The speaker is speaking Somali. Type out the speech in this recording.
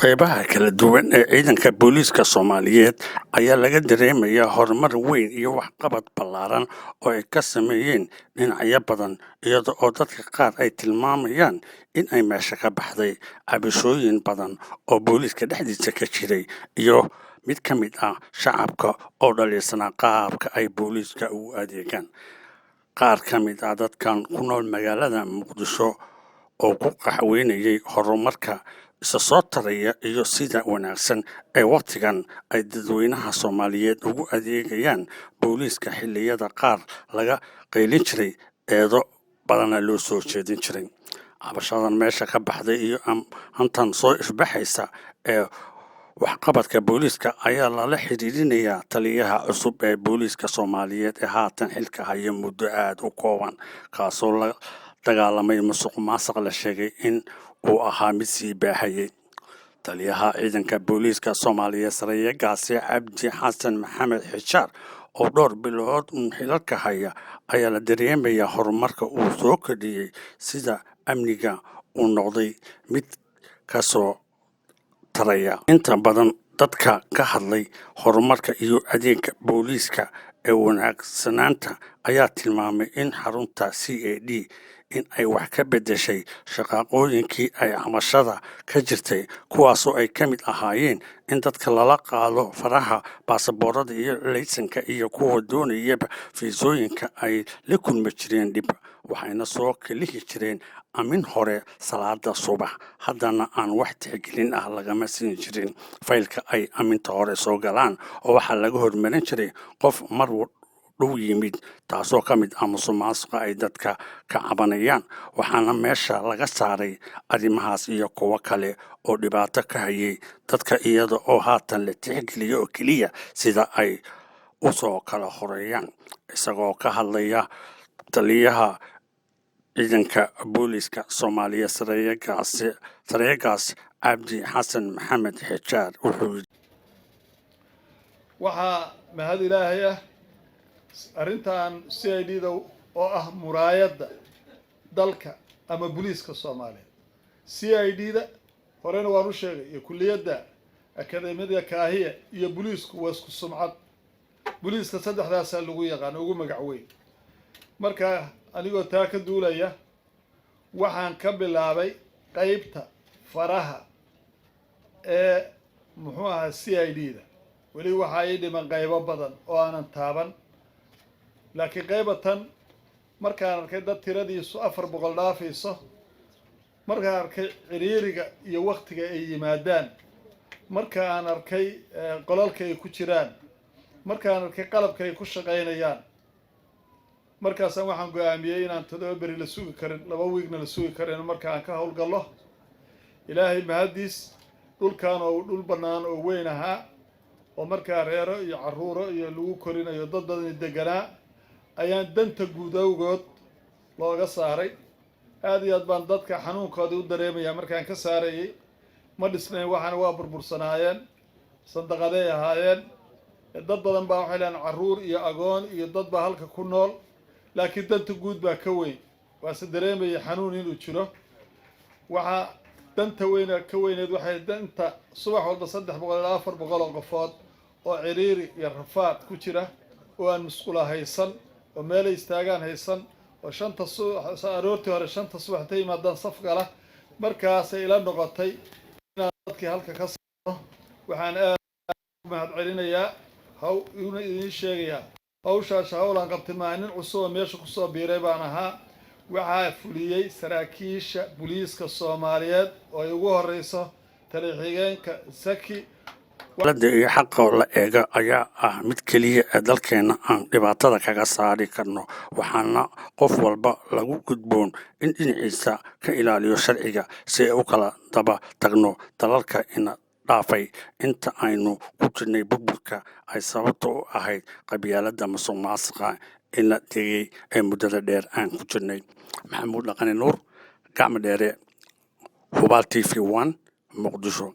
qaybaha kala duwan ee ciidanka booliiska Soomaaliyeed ayaa laga dareemayaa horumar weyn iyo waxqabad ballaaran oo ay ka sameeyeen dhinacyo badan iyada oo dadka qaar ay tilmaamayaan in ay meesha ka baxday cabashooyin badan oo booliiska dhexdiisa ka jiray iyo mid ka mid ah shacabka oo dhalisanaa qaabka ay booliiska ugu adeegaan. Qaar ka mid ah dadkan ku nool magaalada Muqdisho oo ku qaxweynayay horumarka isa soo taraya iyo sida wanaagsan ee waqtigan ay dadweynaha Soomaaliyeed ugu adeegayaan booliiska xilliyada qaar laga qaylin jiray eedo badana loo soo jeedin jiray. Cabashadan meesha ka baxday iyo hantan soo ifbaxaysa ee waxqabadka booliiska ayaa lala xiriirinayaa taliyaha cusub ee booliiska Soomaaliyeed ee haatan xilka haya muddo aad u kooban, kaasoo la dagaalamay musuqmaasuq la sheegay in uu ahaa mid sii baahayay. Taliyaha ciidanka booliiska Soomaaliyeed Saraakiil Cabdi Xasan Maxamed Xijaar oo dhowr bilood xilalka haya ayaa la dareemayaa horumarka uu soo kordhiyey sida amniga uu noqday mid ka soo taraya. Inta badan dadka ka hadlay horumarka iyo adeegga booliiska ee wanaagsanaanta ayaa tilmaamay in xarunta CAD in ay wax ka beddeshay shaqooyinkii ay cabashada ka jirtay, kuwaasoo ay ka mid ahaayeen in dadka lala qaado faraha baasaboorada iyo laysanka iyo kuwa doonayaba fiisooyinka ay la kulmi jireen dhib, waxayna soo kalihi jireen amin hore salaada subax, haddana aan wax tixgelin ah lagama siin jirin faylka ay aminta hore soo galaan oo waxaa laga hormarin jiray qof mar dhow yimid, taasoo ka mid ah musuqmaasuqa ay dadka ka cabanayaan. Waxaana meesha laga saaray arrimahaas iyo kuwo kale oo dhibaato ka hayay dadka iyada oo haatan la tixgeliyo oo keliya sida ay u soo kala horeeyaan. Isagoo ka hadlaya taliyaha ciidanka booliiska Soomaaliyeed Saraakiil Cabdi Xasan Maxamed Xijaar wuxuu yidhi waxaa mahad ilaahay ah arrintan CID-da oo ah muraayadda dalka ama booliiska Soomaaliyeed. CID-da horena waan u sheegay iyo kulliyadda akademiyada Kaahiya iyo booliisku waa isku sumcad. Booliiska saddexdaas lagu yaqaan ugu magac weyn. Marka anigoo taa ka duulaya waxaan ka bilaabay qaybta faraha ee muxuu ahaa CID-da. weli waxa ay dhiman qaybo badan oo aanan taaban, laakiin qaybatan markaan arkay dad tiradiisu 400 dhaafayso, markaan arkay ciriiriga iyo waqtiga ay yimaadaan, markaan arkay qolalka ay ku jiraan, markaan arkay qalabka ay ku shaqaynayaan, markaasaan waxaan go'aamiyey inaan 7 beri la sugi karin, 2 wiigna la sugi karin markaan ka howlgallo. Ilaahay mahadiis dhulkaan oo dhul bannaan oo weyn ahaa oo markaa reero iyo carruuro iyo lagu korinayo dad badan deganaa ayaan danta guud awgood looga saaray. aad iyo aad baan dadka xanuunkooda u dareemayaa markaan ka saarayay. ma dhisnayn, waxaana waa burbursanaayeen, sandaqaday ahaayeen, dad badan baa waxay leeyihiin carruur iyo agoon iyo dad baa halka ku nool, laakiin danta guud baa ka weyn. waase dareemaya xanuun inuu jiro. waxaa danta weyna ka weyneed waxay danta subax walba 300 ilaa 400 oo qofood oo ciriiri iyo rafaad ku jira oo aan musqula haysan oo meel istaagaan haysan oo shanta subax aroortii hore shanta subax tay maadaan saf gala. markaas ay ila noqotay inaan dadkii halka ka saaro. waxaan aad mahad celinayaa inuu idin sheegayaa hawshaas hawlaan qabtay maalin cusub oo meesha ku soo biiray baan ahaa. waxaa fuliyey saraakiisha booliiska Soomaaliyeed oo ay ugu horeyso taliya-xigeenka Zaki. iyo xaqa la eega ayaa ah mid keliya ee dalkeena aan dhibaatada kaga saari karno, waxaana qof walba lagu gudboon in dhinaciisa ka ilaaliyo sharciga si ay u kala daba tagno dalalka ina dhaafay inta aynu ku jirnay burburka ay sababta u ahayd qabyaaladda musuqmaasuqa in la tegay ee muddada dheer aan ku jirnay. Maxamuud Dhaqane Nuur, Gacmo Dheere, Hubaal TV 1, Muqdisho.